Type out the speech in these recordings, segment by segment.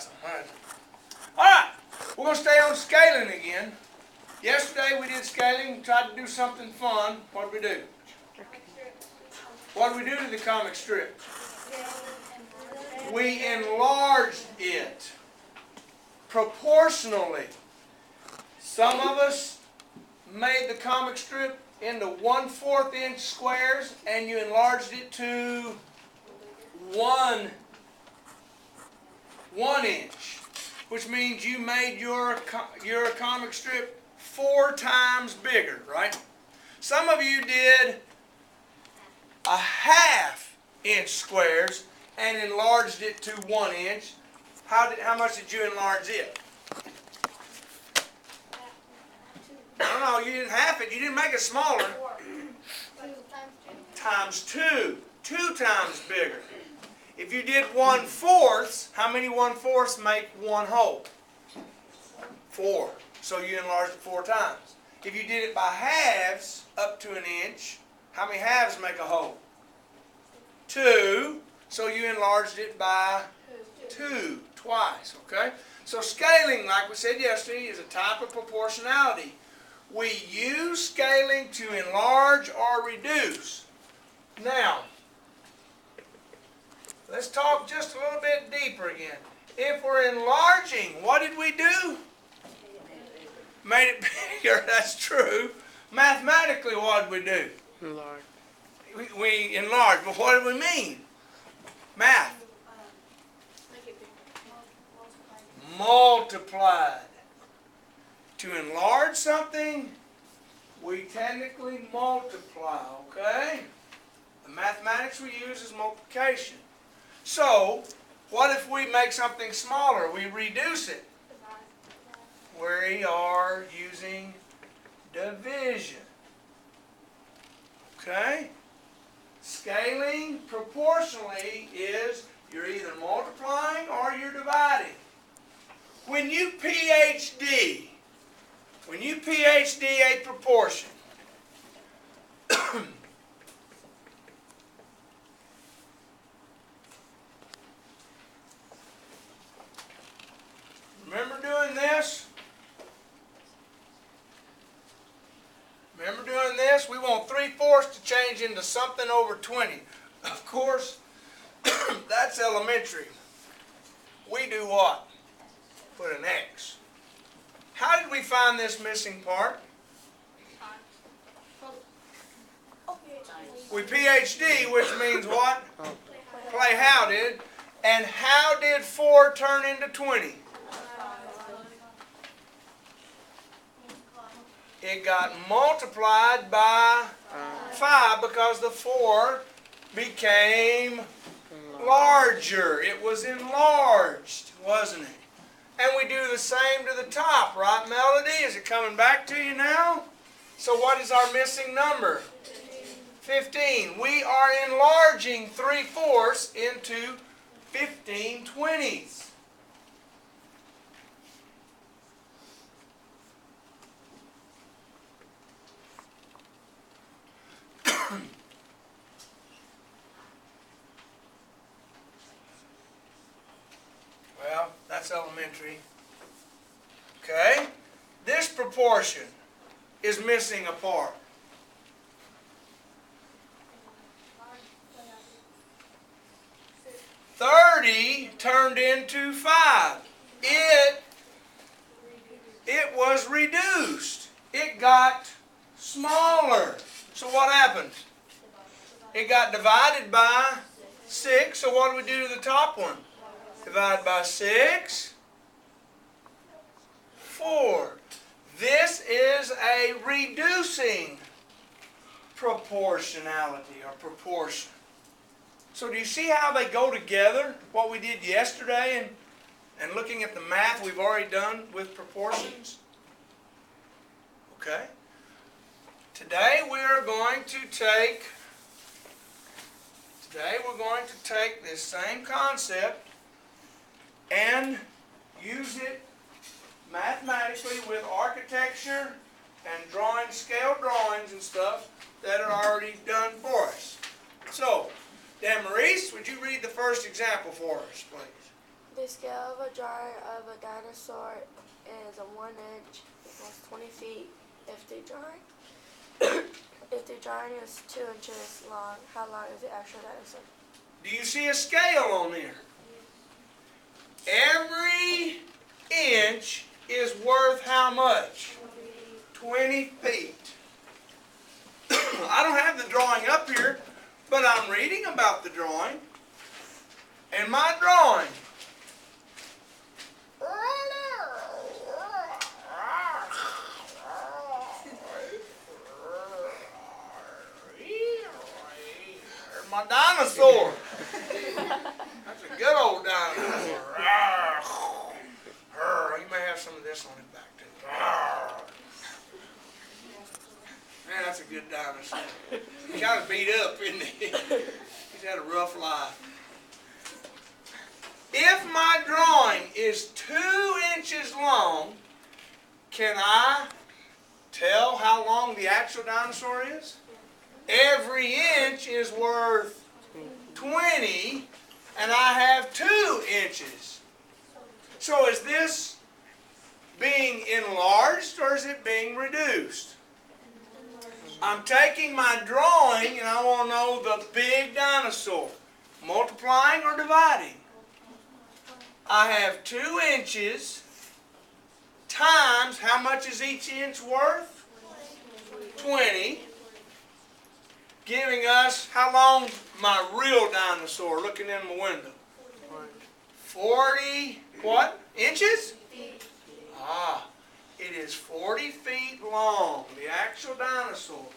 got some. All right, we're going to stay on scaling again. Yesterday we did scaling, tried to do something fun. What did we do? What did we do to the comic strip? We enlarged it proportionally. Some of us made the comic strip into 1/4 inch squares and you enlarged it to 1 inch, which means you made your comic strip 4 times bigger, right? Some of you did 1/2 inch squares and enlarged it to 1 inch. How much did you enlarge it? No, you didn't half it. You didn't make it smaller. Times 2. 2 times bigger. If you did 1/4, how many 1/4 make 1 whole? 4. So you enlarged it 4 times. If you did it by halves, up to 1 inch, how many halves make a whole? 2. So you enlarged it by 2, twice, okay? So scaling, like we said yesterday, is a type of proportionality. We use scaling to enlarge or reduce. Now, let's talk just a little bit deeper again. If we're enlarging, what did we do? Made it bigger, that's true. Mathematically, what did we do? Enlarge. We enlarged, but what did we mean? Math. Multiplied. To enlarge something, we technically multiply, okay? The mathematics we use is multiplication. So, what if we make something smaller? We reduce it. We are using division. Okay? Scaling proportionally is you're either multiplying or you're dividing. When you PhD a proportion, remember doing this? We want 3/4 to change into something over 20. Of course, that's elementary. We do what? Put an X. How did we find this missing part? We PhD, which means what? Play how did. And how did 4 turn into 20? It got multiplied by 5 because the 4 became larger. It was enlarged, wasn't it? And we do the same to the top, right, Melody? Is it coming back to you now? So what is our missing number? 15. We are enlarging 3/4 into 15 20s. Well, that's elementary. Okay? This proportion is missing a part. $30 turned into 5. It was reduced. It got smaller. So what happened? It got divided by 6. So what do we do to the top one? Divide by 6. 4. This is a reducing proportionality or proportion. So do you see how they go together? What we did yesterday and looking at the math we've already done with proportions? Okay. Today we're going to take this same concept and use it mathematically with architecture and drawing, scale drawings and stuff that are already done for us. So, Dan Maurice, would you read the first example for us, please? The scale of a drawing of a dinosaur is a 1 inch equals 20 feet. If the drawing is 2 inches long, how long is the actual dinosaur? Do you see a scale on there? Every inch is worth how much? 20 feet. I don't have the drawing up here, but I'm reading about the drawing. And my drawing my dinosaur. That's a good old dinosaur. He may have some of this on his back too. Man, that's a good dinosaur. He's kind of beat up, isn't he? He's had a rough life. If my drawing is 2 inches long, can I tell how long the actual dinosaur is? Every inch is worth 20, and I have 2 inches. So is this being enlarged or is it being reduced? I'm taking my drawing and I want to know the big dinosaur. Multiplying or dividing? I have 2 inches times, how much is each inch worth? 20. Giving us, how long my real dinosaur looking in my window? 40, what? Inches? Ah, it is 40 feet long, the actual dinosaur.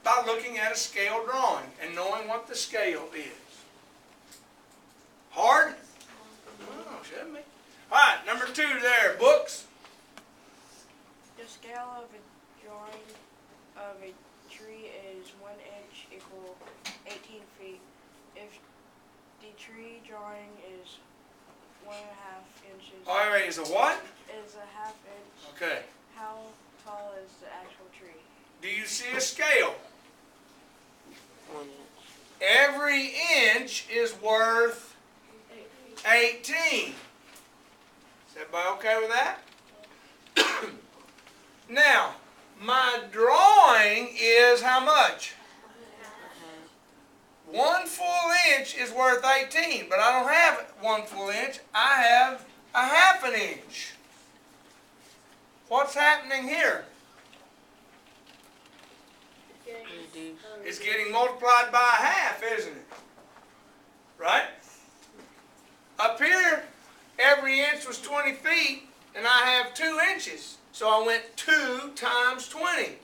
By looking at a scale drawing and knowing what the scale is. Hard? Oh, shouldn't be. All right, number 2 there, books. The scale of a drawing of a tree is 1 inch equal 18 feet. If the tree drawing is 1.5 inches. All right, is a what? Is a 1/2 inch. Okay. How tall is the actual tree? Do you see a scale? 1 inch. Every inch is worth 18. Is everybody okay with that? Now, my drawing is how much? 1 full inch is worth 18, but I don't have 1 full inch. I have a 1/2 inch. What's happening here? It's getting multiplied by a 1/2, isn't it? Right? Up here, every inch was 20 feet, and I have 2 inches. So I went 2 times 20.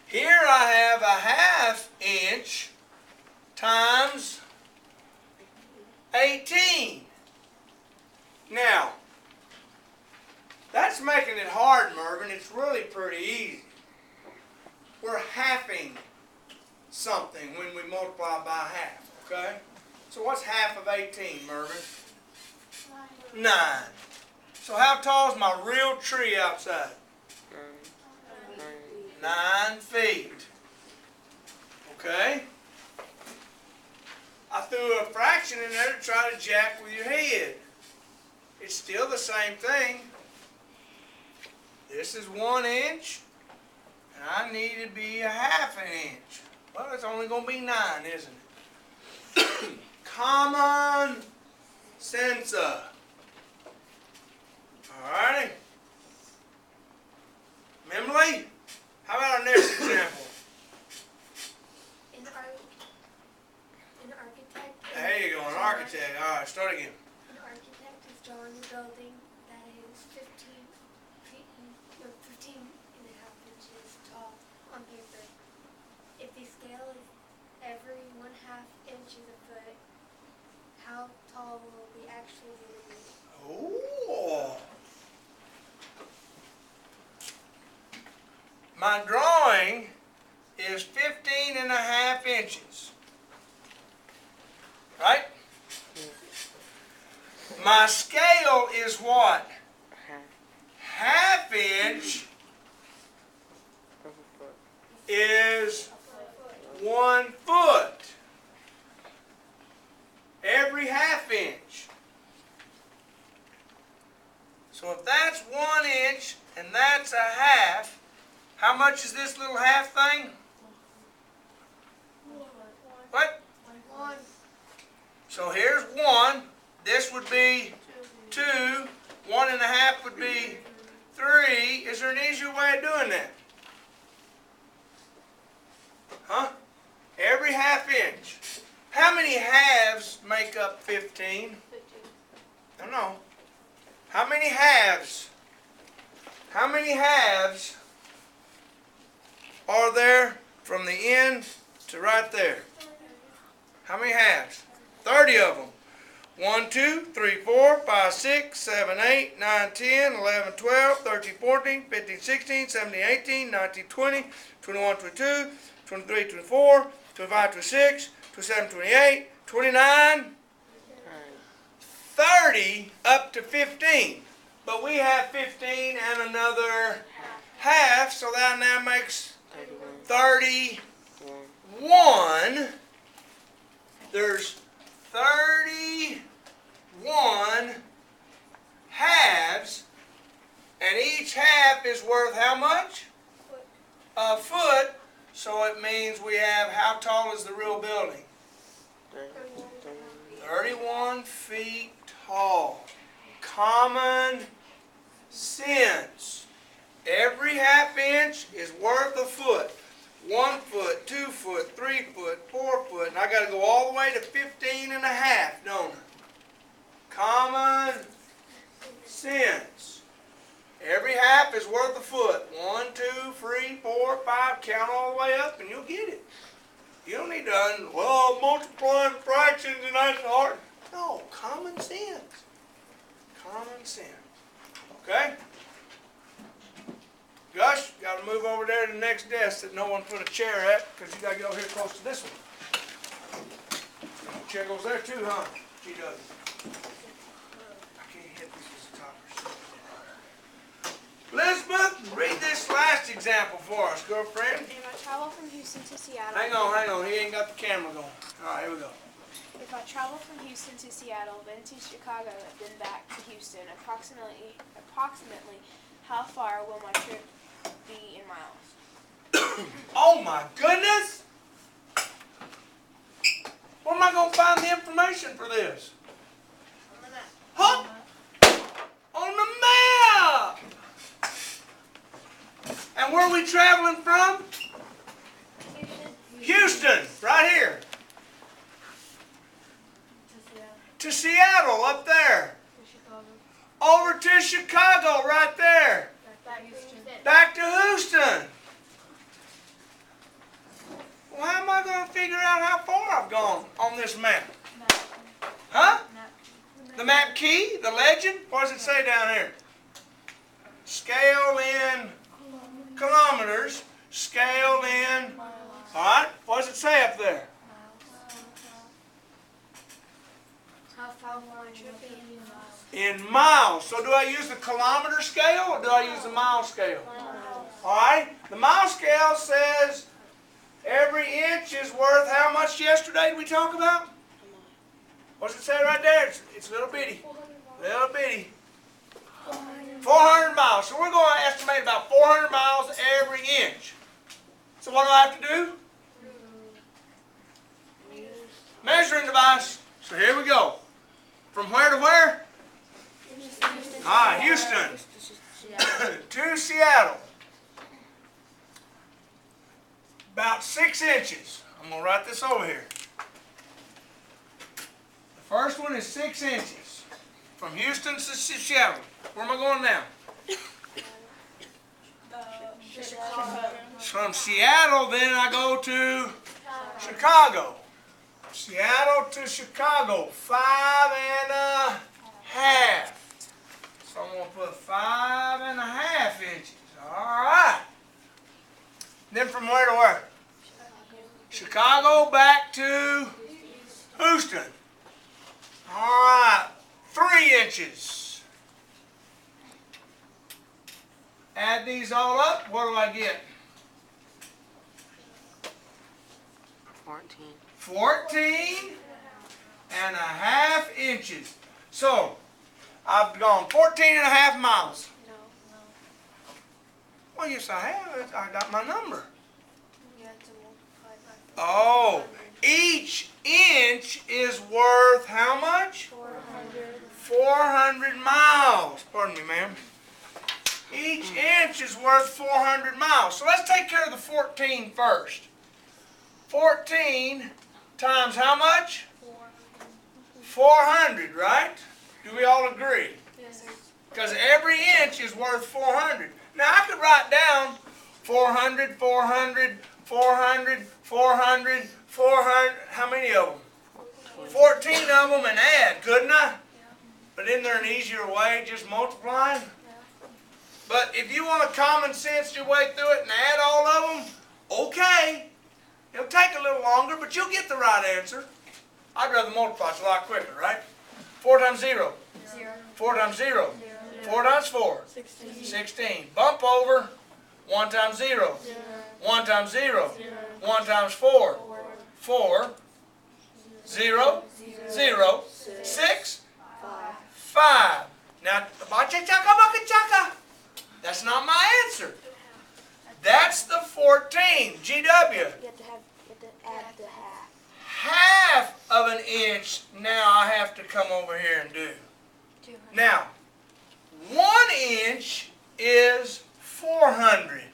Here I have a 1/2 inch times 18. Now, that's making it hard, Mervyn. It's really pretty easy. We're halving something when we multiply by 1/2, okay? So what's 1/2 of 18, Mervyn? 9. So how tall is my real tree outside? 9 feet. Okay? I threw a fraction in there to try to jack with your head. It's still the same thing. This is 1 inch, and I need to be a 1/2 inch. Well, it's only going to be 9, isn't it? Common sense. Alrighty. Memley, how about our next example? An architect. There you go, an architect. Alright, start again. An architect is drawing a building that is 15 and a half inches tall on paper. If the scale is every 1/2 inch is a foot, how tall will the actual building be? Oh. My drawing is 15 and a half inches. Right? My scale is what? 1/2 inch is 1 foot. Every 1/2 So if that's 1 inch and that's a half, how much is this little half thing? What? 1. So here's 1. This would be 2. 1 and a half would be 3. Is there an easier way of doing that? Huh? Every half inch. How many halves make up 15? I don't know. How many halves? How many halves are there from the end to right there? How many halves? 30 of them. 1, 2, 3, 4, 5, 6, 7, 8, 9, 10, 11, 12, 13, 14, 15, 16, 17, 18, 19, 20, 21, 22, 23, 24, 25, 26, 27, 28, 29, 30 up to 15. But we have 15 and another half, so that now makes 31. There's 31 halves, and each half is worth how much? A foot. So it means we have, how tall is the real building? 31 feet tall. Common sense. Every half inch is worth a foot. 1 foot, 2 foot, 3 foot, 4 foot, and I got to go all the way to 15 and a half, don't I? Common sense. Every half is worth a foot. 1, 2, 3, 4, 5. Count all the way up, and you'll get it. You don't need to, well, multiplying fractions and that's hard. No, common sense. Common sense. Okay? Gus, you got to move over there to the next desk that no one put a chair at, because you got to get over here close to this one. Chair goes there too, huh? She does. I can't hit this as a topper. Elizabeth, read this last example for us, girlfriend. If I travel from Houston to Seattle. Hang on. He ain't got the camera going. All right, here we go. If I travel from Houston to Seattle, then to Chicago, and then back to Houston, approximately, how far will my trip be in miles? Oh my goodness! Where am I going to find the information for this? On the map. Huh? On the map! And where are we traveling from? Houston, right here. To Seattle, up there. Over to Chicago, right there. Back to Houston. Well, how am I going to figure out how far I've gone on this map? Huh? The map key? The legend? What does it say down here? Scale in kilometers. Scale in... Alright, what does it say up there? How far will my trip be in miles? In miles. So do I use the kilometer scale or do I use the mile scale? Alright, the mile scale says every inch is worth how much yesterday did we talk about? What's it say right there? It's little bitty. Little bitty. 400 miles. So we're going to estimate about 400 miles every inch. So what do I have to do? Measuring device. So here we go. From where to where? Houston. To Seattle. About 6 inches. I'm going to write this over here. The first one is 6 inches. From Houston to Seattle. Where am I going now? From Seattle, then I go to Chicago. Seattle to Chicago, 5.5. So I'm going to put 5.5 inches. All right. Then from where to where? Chicago back to Houston. All right. 3 inches. Add these all up. What do I get? 14.5 inches. So, I've gone 14.5 miles. No. Well, yes, I have. I got my number. You have to multiply by Oh, each inch is worth how much? 400. 400 miles. Pardon me, ma'am. Each inch is worth 400 miles. So let's take care of the 14 first. 14 times how much? 400, right? Do we all agree? Yes, sir. Because every inch is worth 400. Now I could write down 400, 400, 400, 400, 400. How many of them? 14 of them and add, couldn't I? But isn't there an easier way, just multiplying? But if you want to common sense your way through it and add all of them, okay. It'll take a little longer, but you'll get the right answer. I'd rather multiply. It's a lot quicker, right? 4 times 0. 4 times 0. 4 times 4. 16. Bump over. 1 times 0. 1 times 0. 1 times 4. 4. 0. 0. 6. 5. Now, that's not my answer. That's the 14. GW. You have to add the half. Half of an inch now I have to come over here and do. 200. Now, 1 inch is 400.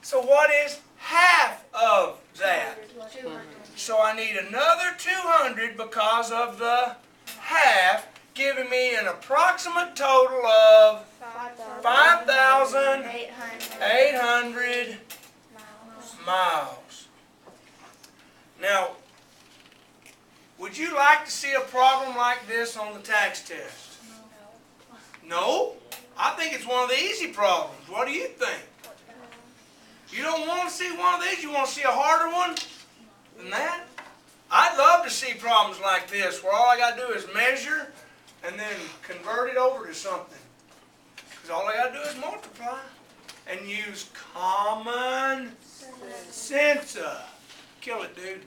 So what is half of that? 200. So I need another 200 because of the half, giving me an approximate total of 5,800 miles. Now, would you like to see a problem like this on the tax test? No? I think it's one of the easy problems. What do you think? You don't want to see one of these? You want to see a harder one than that? I'd love to see problems like this where all I got to do is measure and then convert it over to something. Because all I got to do is multiply and use common sense. Kill it, dude.